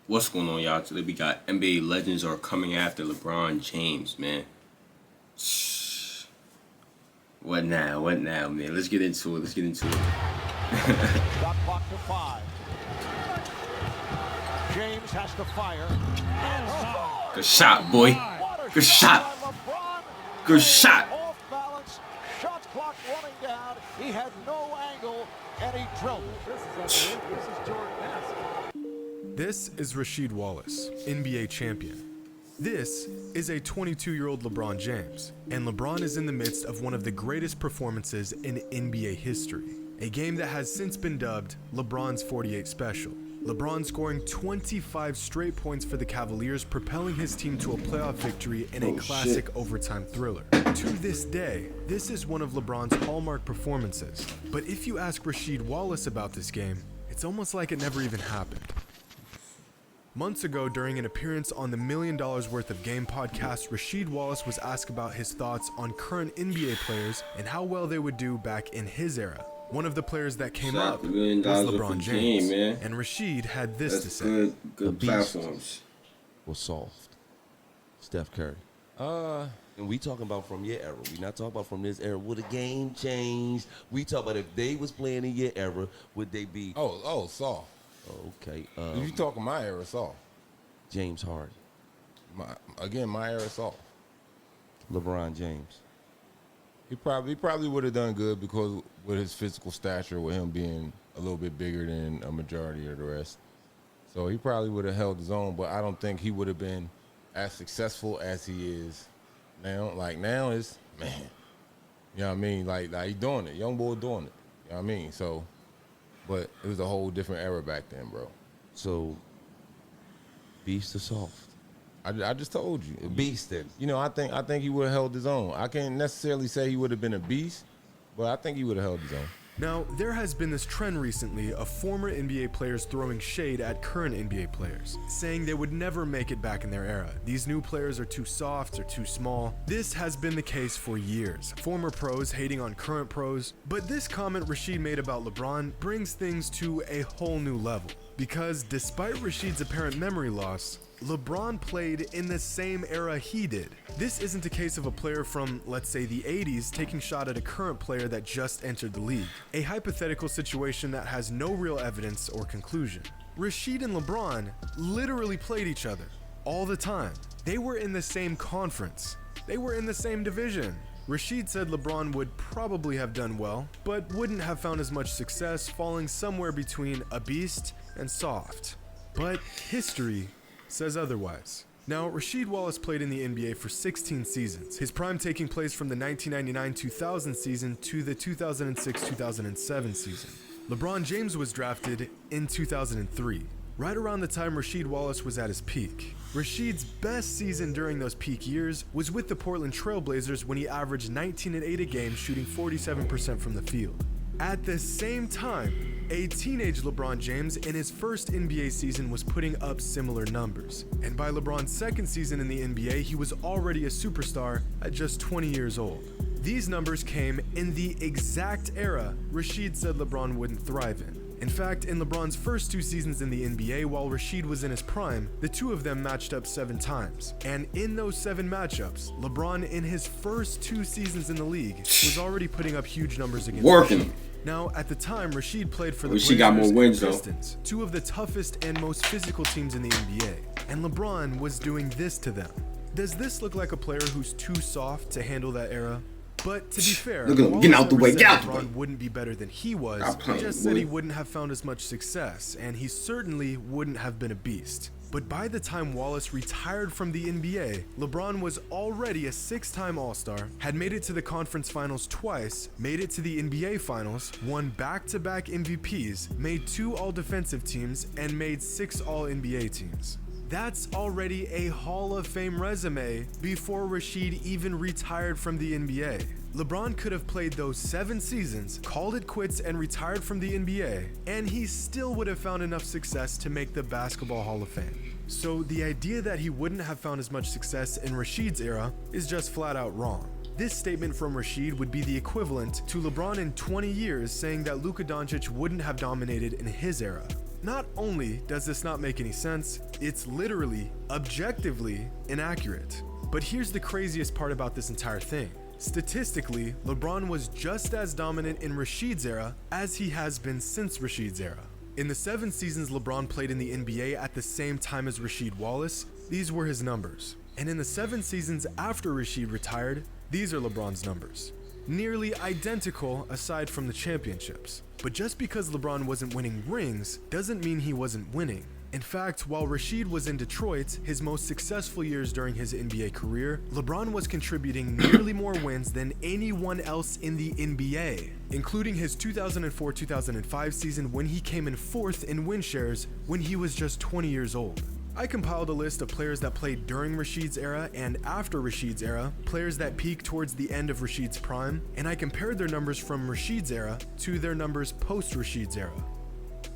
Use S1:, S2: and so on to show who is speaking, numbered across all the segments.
S1: What's going on, y'all? Today we got NBA legends are coming after LeBron James, man. What now? What now, man? Let's get into it.
S2: Shot clock to 5. James has to fire.
S1: Good shot, boy. Good shot. Good shot.
S2: Off balance. Shot clock running down. He had no angle, and he drilled it. This is Jordan-esque.
S3: This is Rasheed Wallace, NBA champion. This is a 22-year-old LeBron James, and LeBron is in the midst of one of the greatest performances in NBA history, a game that has since been dubbed LeBron's 48 Special. LeBron scoring 25 straight points for the Cavaliers, propelling his team to a playoff victory in a classic overtime thriller. To this day, this is one of LeBron's hallmark performances, but if you ask Rasheed Wallace about this game, it's almost like it never even happened. Months ago, during an appearance on the $1 Million Worth of Game podcast, Rasheed Wallace was asked about his thoughts on current NBA players and how well they would do back in his era. One of the players that came up was LeBron James, and Rasheed had this to say.
S1: Good platforms.
S4: Was soft. Steph Curry. And we talking about from your era. We not talking about from this era. Would the game change? We talk about if they was playing in your era, would they be?
S5: Oh, soft.
S4: Okay.
S5: If you talking my era, soft.
S4: James Harden.
S5: My era, soft.
S4: LeBron James.
S5: He probably would have done good because with his physical stature, with him being a little bit bigger than a majority of the rest. So he probably would have held his own, but I don't think he would have been as successful as he is now. Like now is, man, you know what I mean? Like he doing it. Young boy doing it. You know what I mean? So, but it was a whole different era back then, bro.
S4: So, beast or soft?
S5: I just told you.
S4: Beast then.
S5: You know, I think he would have held his own. I can't necessarily say he would have been a beast, but I think he would have held his own.
S3: Now, there has been this trend recently of former NBA players throwing shade at current NBA players, saying they would never make it back in their era. These new players are too soft or too small. This has been the case for years. Former pros hating on current pros, but this comment Rasheed made about LeBron brings things to a whole new level. Because despite Rasheed's apparent memory loss, LeBron played in the same era he did. This isn't a case of a player from, let's say, the 80s taking shot at a current player that just entered the league. A hypothetical situation that has no real evidence or conclusion. Rasheed and LeBron literally played each other all the time. They were in the same conference. They were in the same division. Rasheed said LeBron would probably have done well, but wouldn't have found as much success, falling somewhere between a beast and soft. But history says otherwise. Now, Rasheed Wallace played in the NBA for 16 seasons, his prime taking place from the 1999-2000 season to the 2006-2007 season. LeBron James was drafted in 2003, right around the time Rasheed Wallace was at his peak. Rasheed's best season during those peak years was with the Portland Trail Blazers when he averaged 19 and 8 a game, shooting 47% from the field. At the same time, a teenage LeBron James in his first NBA season was putting up similar numbers. And by LeBron's second season in the NBA, he was already a superstar at just 20 years old. These numbers came in the exact era Rasheed said LeBron wouldn't thrive in. In fact, in LeBron's first 2 seasons in the NBA, while Rasheed was in his prime, the two of them matched up 7 times. And in those 7 matchups, LeBron in his first 2 seasons in the league was already putting up huge numbers against Rasheed. Now, at the time, Rasheed played for the Blazers
S1: got more wins,
S3: and Pistons, 2 of the toughest and most physical teams in the NBA. And LeBron was doing this to them. Does this look like a player who's too soft to handle that era? But to be fair,
S1: look at him getting out the way.
S3: LeBron wouldn't be better than he was. He just said he wouldn't have found as much success, and he certainly wouldn't have been a beast. But by the time Wallace retired from the NBA, LeBron was already a 6-time All-Star, had made it to the conference finals twice, made it to the NBA finals, won back-to-back MVPs, made 2 All-Defensive teams, and made 6 All-NBA teams. That's already a Hall of Fame resume before Rasheed even retired from the NBA. LeBron could have played those 7 seasons, called it quits, and retired from the NBA, and he still would have found enough success to make the Basketball Hall of Fame. So the idea that he wouldn't have found as much success in Rasheed's era is just flat out wrong. This statement from Rasheed would be the equivalent to LeBron in 20 years saying that Luka Doncic wouldn't have dominated in his era. Not only does this not make any sense, it's literally, objectively inaccurate. But here's the craziest part about this entire thing. Statistically, LeBron was just as dominant in Rashid's era as he has been since Rashid's era. In the 7 seasons LeBron played in the NBA at the same time as Rasheed Wallace, these were his numbers. And in the 7 seasons after Rasheed retired, these are LeBron's numbers. Nearly identical aside from the championships. But just because LeBron wasn't winning rings doesn't mean he wasn't winning. In fact, while Rasheed was in Detroit, his most successful years during his NBA career, LeBron was contributing nearly more wins than anyone else in the NBA, including his 2004-2005 season when he came in 4th in win shares when he was just 20 years old. I compiled a list of players that played during Rasheed's era and after Rasheed's era, players that peaked towards the end of Rasheed's prime, and I compared their numbers from Rasheed's era to their numbers post Rasheed's era.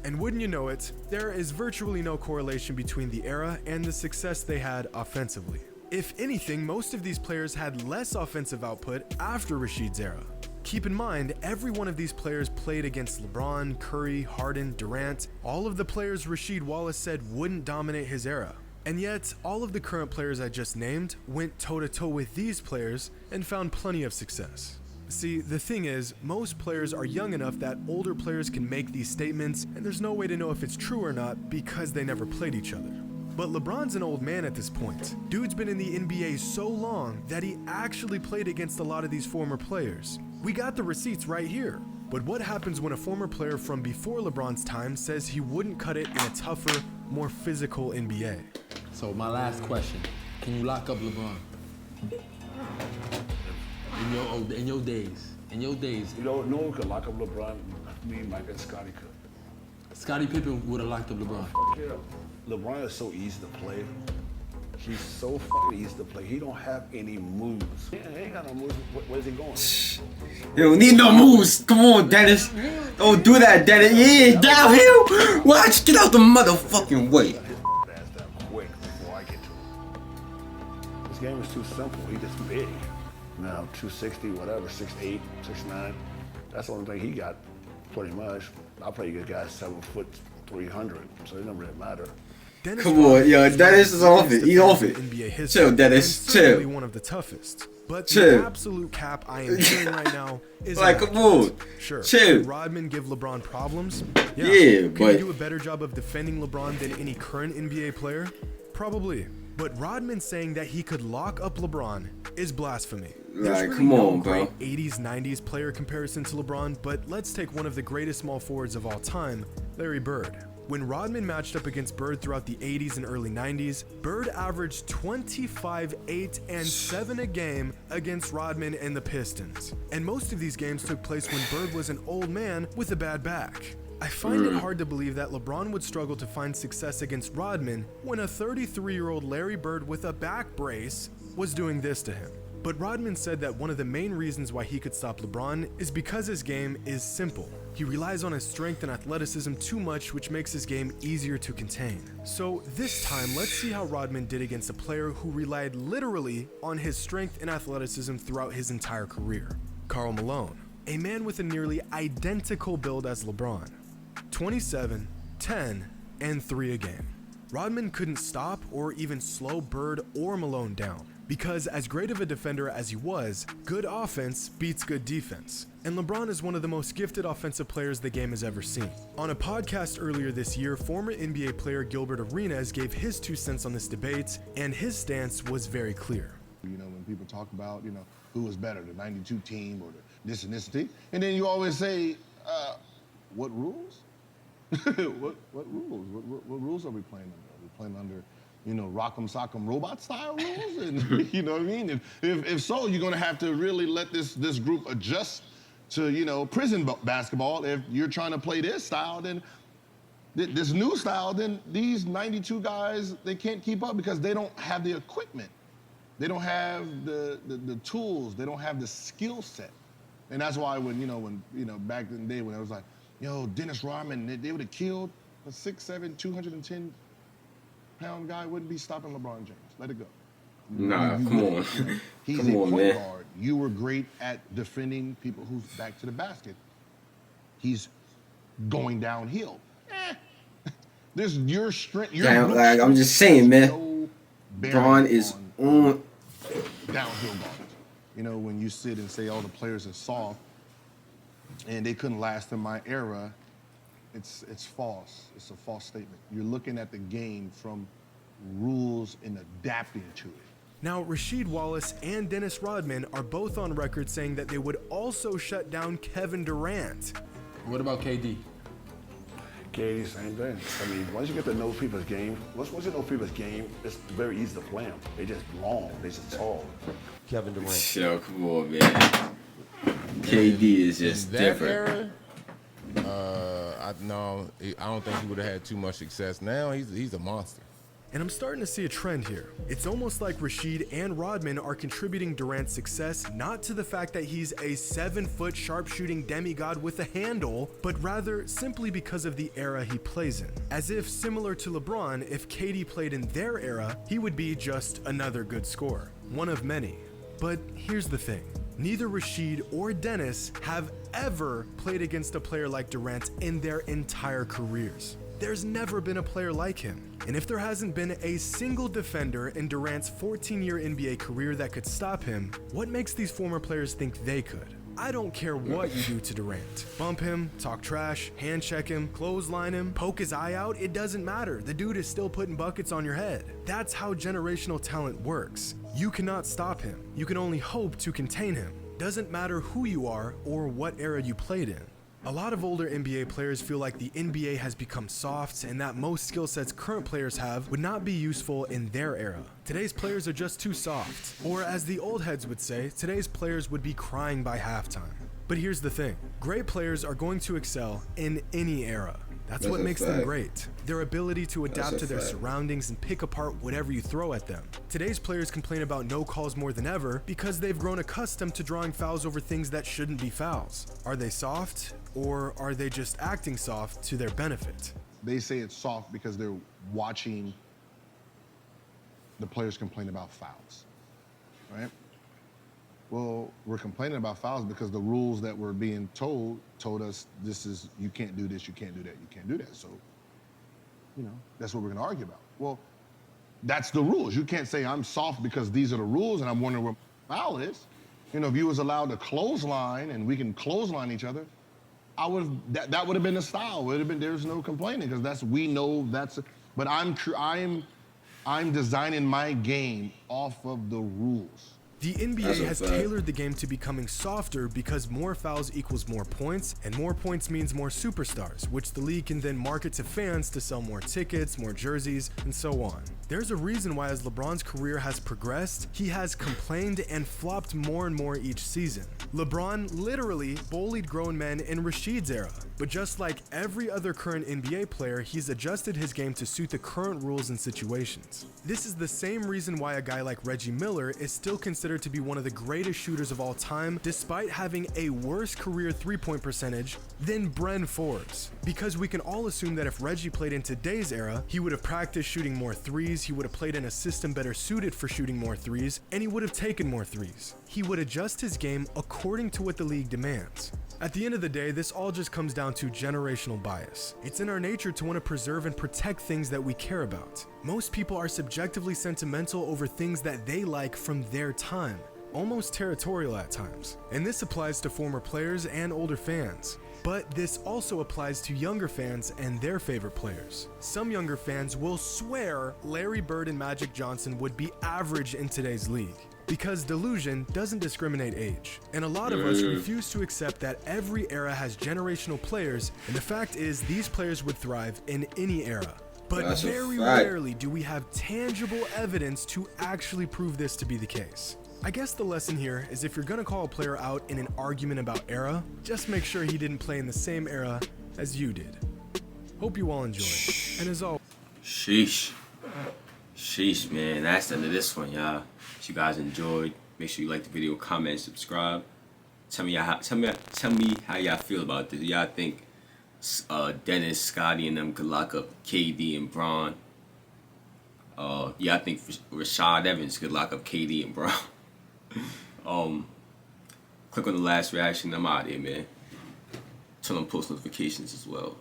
S3: And wouldn't you know it, there is virtually no correlation between the era and the success they had offensively. If anything, most of these players had less offensive output after Rasheed's era. Keep in mind, every one of these players played against LeBron, Curry, Harden, Durant, all of the players Rasheed Wallace said wouldn't dominate his era. And yet, all of the current players I just named went toe-to-toe with these players and found plenty of success. See, the thing is, most players are young enough that older players can make these statements, and there's no way to know if it's true or not because they never played each other. But LeBron's an old man at this point. Dude's been in the NBA so long that he actually played against a lot of these former players. We got the receipts right here. But what happens when a former player from before LeBron's time says he wouldn't cut it in a tougher, more physical NBA?
S6: So my last question, can you lock up LeBron? In your days.
S7: You know, no one could lock up LeBron. Me, Mike, and Scotty could.
S6: Scottie Pippen would have locked up LeBron.
S7: Fuck yeah. LeBron is so easy to play. He's so fucking easy to play. He don't have any moves. He ain't got no moves. Where's he going?
S1: You don't need no moves. Come on, Dennis. Don't do that, Dennis. Yeah, downhill. Watch. Get out the motherfucking way.
S7: That's that quick before I get to him. This game is too simple. He just big. Now, 260, whatever, 6'8", 6'9". That's the only thing he got, pretty much. I'll play a guy 7 foot 300, so it doesn't really matter.
S3: Dennis
S1: Come on, yo, Dennis is off it. He's off it.
S3: NBA history,
S1: Chill, Dennis.
S3: and certainly
S1: Chill.
S3: one of the toughest. But
S1: Chill.
S3: the absolute cap I am hearing right now is
S1: Like, come on.
S3: Sure.
S1: Chill.
S3: Did Rodman give LeBron problems?
S1: Yeah,
S3: Could
S1: but
S3: he do a better job of defending LeBron than any current NBA player? Probably. But Rodman saying that he could lock up LeBron is blasphemy. There's
S1: like,
S3: really
S1: come
S3: no
S1: on, bro.
S3: great 80s, 90s player comparison to LeBron, but let's take one of the greatest small forwards of all time, Larry Bird. When Rodman matched up against Bird throughout the 80s and early 90s, Bird averaged 25, 8, and 7 a game against Rodman and the Pistons. And most of these games took place when Bird was an old man with a bad back. I find it hard to believe that LeBron would struggle to find success against Rodman when a 33-year-old Larry Bird with a back brace was doing this to him. But Rodman said that one of the main reasons why he could stop LeBron is because his game is simple. He relies on his strength and athleticism too much, which makes his game easier to contain. So this time, let's see how Rodman did against a player who relied literally on his strength and athleticism throughout his entire career. Karl Malone, a man with a nearly identical build as LeBron. 27, 10, and 3 a game. Rodman couldn't stop or even slow Bird or Malone down, because as great of a defender as he was, good offense beats good defense. And LeBron is one of the most gifted offensive players the game has ever seen. On a podcast earlier this year, former NBA player Gilbert Arenas gave his 2 cents on this debate, and his stance was very clear.
S8: You know, when people talk about, you know, who was better, the 92 team or the this and this team, and then you always say, what rules? what rules? What rules are we playing under? Are we playing under, you know, rock'em sock'em robot style rules? And you know what I mean? If so, you're gonna have to really let this group adjust to, you know, prison basketball. If you're trying to play this style, then this new style, then these 92 guys, they can't keep up because they don't have the equipment. They don't have the tools. They don't have the skill set. And that's why when back in the day when I was like, yo, Dennis Rodman, they would have killed a 6'7", 210-pound guy, wouldn't be stopping LeBron James. Let it go.
S1: Nah, come on.
S8: He's
S1: Come
S8: a
S1: on,
S8: point
S1: man.
S8: guard. You were great at defending people who's back to the basket. He's going downhill. This your strength. Your
S1: Damn,
S8: brute
S1: like, I'm
S8: strength
S1: just saying,
S8: has
S1: man.
S8: no bearing
S1: Braun is on.
S8: downhill bars. You know, when you sit and say all the players are soft and they couldn't last in my era, it's false. It's a false statement. You're looking at the game from rules and adapting to it.
S3: Now, Rasheed Wallace and Dennis Rodman are both on record saying that they would also shut down Kevin Durant.
S6: What about KD?
S7: KD, same thing. I mean, once you get to know people's game, once you know people's game, it's very easy to play them. They just long, they just tall.
S4: Kevin Durant.
S1: Yo, come on, man. KD is just
S5: that
S1: different.
S5: Era, I don't think he would have had too much success. Now he's a monster.
S3: And I'm starting to see a trend here. It's almost like Rasheed and Rodman are contributing Durant's success not to the fact that he's a 7-foot sharpshooting demigod with a handle, but rather simply because of the era he plays in. As if, similar to LeBron, if KD played in their era, he would be just another good scorer, one of many. But here's the thing. Neither Rasheed or Dennis have ever played against a player like Durant in their entire careers. There's never been a player like him. And if there hasn't been a single defender in Durant's 14-year NBA career that could stop him, what makes these former players think they could? I don't care what you do to Durant. Bump him, talk trash, hand check him, clothesline him, poke his eye out, it doesn't matter. The dude is still putting buckets on your head. That's how generational talent works. You cannot stop him. You can only hope to contain him. Doesn't matter who you are or what era you played in. A lot of older NBA players feel like the NBA has become soft and that most skill sets current players have would not be useful in their era. Today's players are just too soft. Or as the old heads would say, today's players would be crying by halftime. But here's the thing, great players are going to excel in any era. That's what makes them great. Their ability to adapt to their surroundings and pick apart whatever you throw at them. Today's players complain about no calls more than ever because they've grown accustomed to drawing fouls over things that shouldn't be fouls. Are they soft, or are they just acting soft to their benefit?
S8: They say it's soft because they're watching the players complain about fouls, right? Well, we're complaining about fouls because the rules that we're being told us this is, you can't do this, you can't do that, you can't do that. So, you know, that's what we're gonna argue about. Well, that's the rules. You can't say I'm soft because these are the rules and I'm wondering where foul is. You know, if you was allowed to clothesline and we can clothesline each other, that would have been the style. Would have been, there's no complaining because we know that's, but I'm designing my game off of the rules.
S3: The NBA has tailored the game to becoming softer because more fouls equals more points, and more points means more superstars, which the league can then market to fans to sell more tickets, more jerseys, and so on. There's a reason why as LeBron's career has progressed, he has complained and flopped more and more each season. LeBron literally bullied grown men in Rasheed's era, but just like every other current NBA player, he's adjusted his game to suit the current rules and situations. This is the same reason why a guy like Reggie Miller is still considered to be one of the greatest shooters of all time, despite having a worse career three-point percentage than Bryn Forbes. Because we can all assume that if Reggie played in today's era, he would have practiced shooting more threes, he would have played in a system better suited for shooting more threes, and he would have taken more threes. He would adjust his game according to what the league demands. At the end of the day, this all just comes down to generational bias. It's in our nature to want to preserve and protect things that we care about. Most people are subjectively sentimental over things that they like from their time, almost territorial at times. And this applies to former players and older fans. But this also applies to younger fans and their favorite players. Some younger fans will swear Larry Bird and Magic Johnson would be average in today's league. Because delusion doesn't discriminate age. And a lot of us refuse to accept that every era has generational players, and the fact is these players would thrive in any era. But very rarely do we have tangible evidence to actually prove this to be the case. I guess the lesson here is if you're gonna call a player out in an argument about era, just make sure he didn't play in the same era as you did. Hope you all enjoy. And as always,
S1: Sheesh, man. That's the end of this one, y'all. If you guys enjoyed, make sure you like the video, comment, and subscribe. Tell me how y'all feel about this. Y'all think Dennis, Scotty, and them could lock up KD and Bron? Y'all think Rashad Evans could lock up KD and Bron? Click on the last reaction. I'm out of here, man. Turn on post notifications as well.